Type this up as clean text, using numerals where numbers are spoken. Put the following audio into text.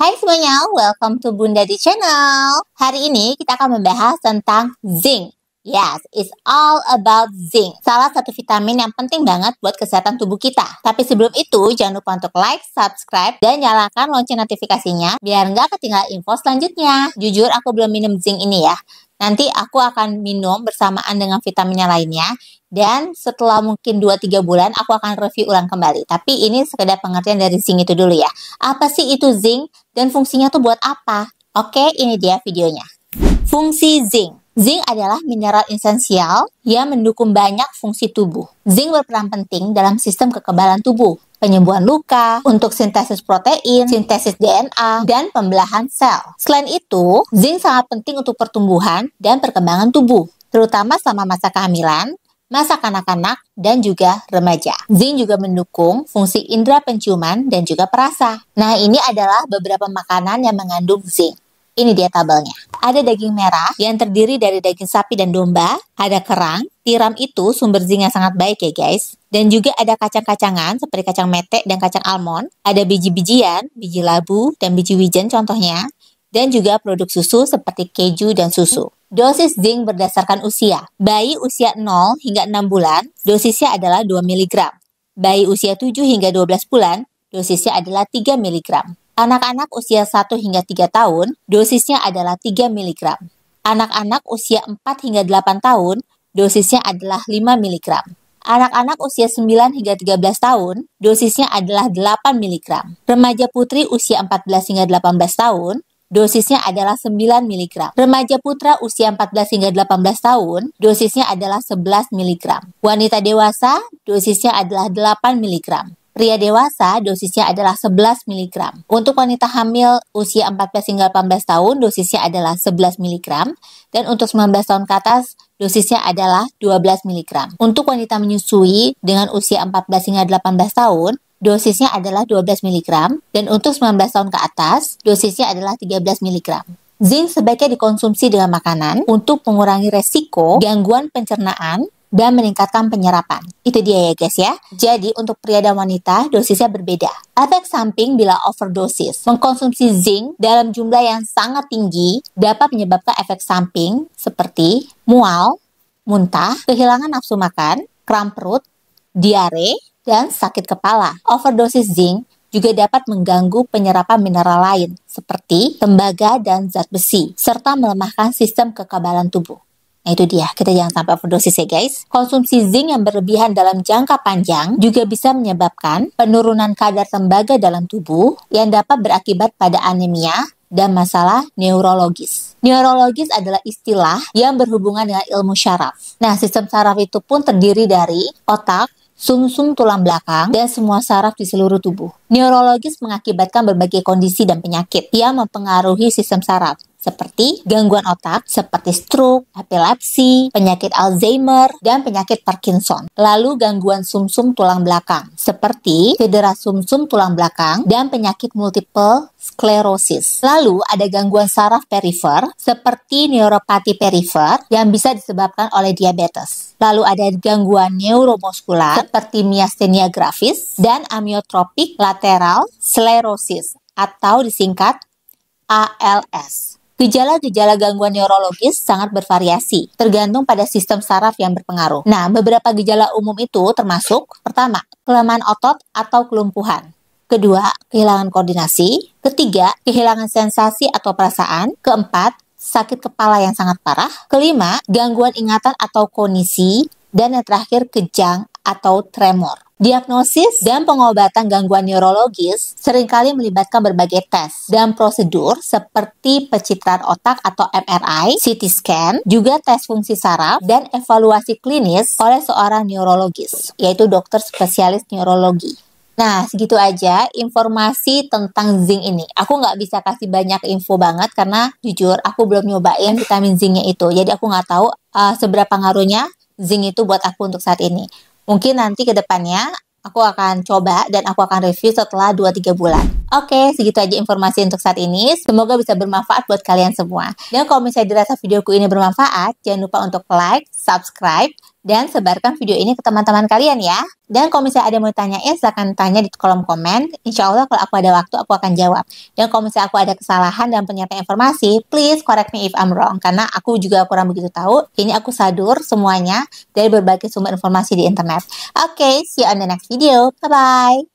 Hai semuanya, welcome to Bunda di channel. Hari ini kita akan membahas tentang zinc. Yes, it's all about zinc. Salah satu vitamin yang penting banget buat kesehatan tubuh kita. Tapi sebelum itu, jangan lupa untuk like, subscribe, dan nyalakan lonceng notifikasinya biar nggak ketinggalan info selanjutnya. Jujur, aku belum minum zinc ini ya. Nanti aku akan minum bersamaan dengan vitaminnya lainnya. Dan setelah mungkin 2-3 bulan, aku akan review ulang kembali. Tapi ini sekedar pengertian dari zinc itu dulu ya. Apa sih itu zinc? Dan fungsinya tuh buat apa? Oke, ini dia videonya. Fungsi zinc. Zinc adalah mineral esensial yang mendukung banyak fungsi tubuh. Zinc berperan penting dalam sistem kekebalan tubuh, penyembuhan luka, untuk sintesis protein, sintesis DNA, dan pembelahan sel. Selain itu, zinc sangat penting untuk pertumbuhan dan perkembangan tubuh, terutama selama masa kehamilan, masa kanak-kanak, dan juga remaja. Zinc juga mendukung fungsi indera penciuman dan juga perasa. Nah, ini adalah beberapa makanan yang mengandung zinc. Ini dia tabelnya. Ada daging merah yang terdiri dari daging sapi dan domba, ada kerang, tiram itu sumber zinc yang sangat baik ya guys. Dan juga ada kacang-kacangan seperti kacang mete dan kacang almond, ada biji-bijian, biji labu, dan biji wijen contohnya, dan juga produk susu seperti keju dan susu. Dosis zinc berdasarkan usia. Bayi usia 0 hingga 6 bulan, dosisnya adalah 2 mg. Bayi usia 7 hingga 12 bulan, dosisnya adalah 3 mg. Anak-anak usia 1 hingga 3 tahun, dosisnya adalah 3 mg. Anak-anak usia 4 hingga 8 tahun, dosisnya adalah 5 mg. Anak-anak usia 9 hingga 13 tahun, dosisnya adalah 8 mg. Remaja putri usia 14 hingga 18 tahun, dosisnya adalah 9 mg. Remaja putra usia 14 hingga 18 tahun, dosisnya adalah 11 mg. Wanita dewasa, dosisnya adalah 8 mg. Pria dewasa, dosisnya adalah 11 mg. Untuk wanita hamil usia 14 hingga 18 tahun, dosisnya adalah 11 mg. Dan untuk 19 tahun ke atas, dosisnya adalah 12 mg. Untuk wanita menyusui dengan usia 14 hingga 18 tahun, dosisnya adalah 12 mg. Dan untuk 19 tahun ke atas, dosisnya adalah 13 mg. Zinc sebaiknya dikonsumsi dengan makanan untuk mengurangi resiko gangguan pencernaan dan meningkatkan penyerapan. Itu dia ya guys ya. Jadi untuk pria dan wanita dosisnya berbeda. Efek samping bila overdosis. Mengkonsumsi zinc dalam jumlah yang sangat tinggi dapat menyebabkan efek samping seperti mual, muntah, kehilangan nafsu makan, kram perut, diare, dan sakit kepala. Overdosis zinc juga dapat mengganggu penyerapan mineral lain seperti tembaga dan zat besi, serta melemahkan sistem kekebalan tubuh. Nah itu dia, kita jangan sampai overdosis ya guys. Konsumsi zinc yang berlebihan dalam jangka panjang juga bisa menyebabkan penurunan kadar tembaga dalam tubuh yang dapat berakibat pada anemia dan masalah neurologis. Neurologis adalah istilah yang berhubungan dengan ilmu syaraf. Nah, sistem saraf itu pun terdiri dari otak, sumsum tulang belakang, dan semua saraf di seluruh tubuh. Neurologis mengakibatkan berbagai kondisi dan penyakit yang mempengaruhi sistem saraf, seperti gangguan otak, seperti stroke, epilepsi, penyakit Alzheimer, dan penyakit Parkinson. Lalu gangguan sumsum tulang belakang, seperti cedera sumsum tulang belakang, dan penyakit multiple sklerosis. Lalu ada gangguan saraf perifer, seperti neuropati perifer, yang bisa disebabkan oleh diabetes. Lalu ada gangguan neuromuskular, seperti myasthenia gravis, dan amyotrophic lateral sclerosis, atau disingkat ALS. Gejala-gejala gangguan neurologis sangat bervariasi, tergantung pada sistem saraf yang berpengaruh. Nah, beberapa gejala umum itu termasuk, pertama, kelemahan otot atau kelumpuhan. Kedua, kehilangan koordinasi. Ketiga, kehilangan sensasi atau perasaan. Keempat, sakit kepala yang sangat parah. Kelima, gangguan ingatan atau kognisi. Dan yang terakhir, kejang atau tremor. Diagnosis dan pengobatan gangguan neurologis seringkali melibatkan berbagai tes dan prosedur seperti pencitraan otak atau MRI, CT scan, juga tes fungsi saraf, dan evaluasi klinis oleh seorang neurologis, yaitu dokter spesialis neurologi. Nah, segitu aja informasi tentang zinc ini. Aku nggak bisa kasih banyak info banget karena jujur aku belum nyobain vitamin zincnya itu. Jadi aku nggak tahu seberapa ngaruhnya zinc itu buat aku untuk saat ini. Mungkin nanti ke depannya aku akan coba dan aku akan review setelah 2-3 bulan. Oke, segitu aja informasi untuk saat ini. Semoga bisa bermanfaat buat kalian semua. Dan kalau misalnya dirasa videoku ini bermanfaat, jangan lupa untuk like, subscribe, dan sebarkan video ini ke teman-teman kalian ya. Dan kalau misalnya ada yang mau tanyain, silahkan tanya di kolom komen. Insya Allah kalau aku ada waktu, aku akan jawab. Dan kalau misalnya aku ada kesalahan dalam penyampaian informasi, please correct me if I'm wrong. Karena aku juga kurang begitu tahu. Ini aku sadur semuanya dari berbagai sumber informasi di internet. Oke, see you on the next video. Bye-bye.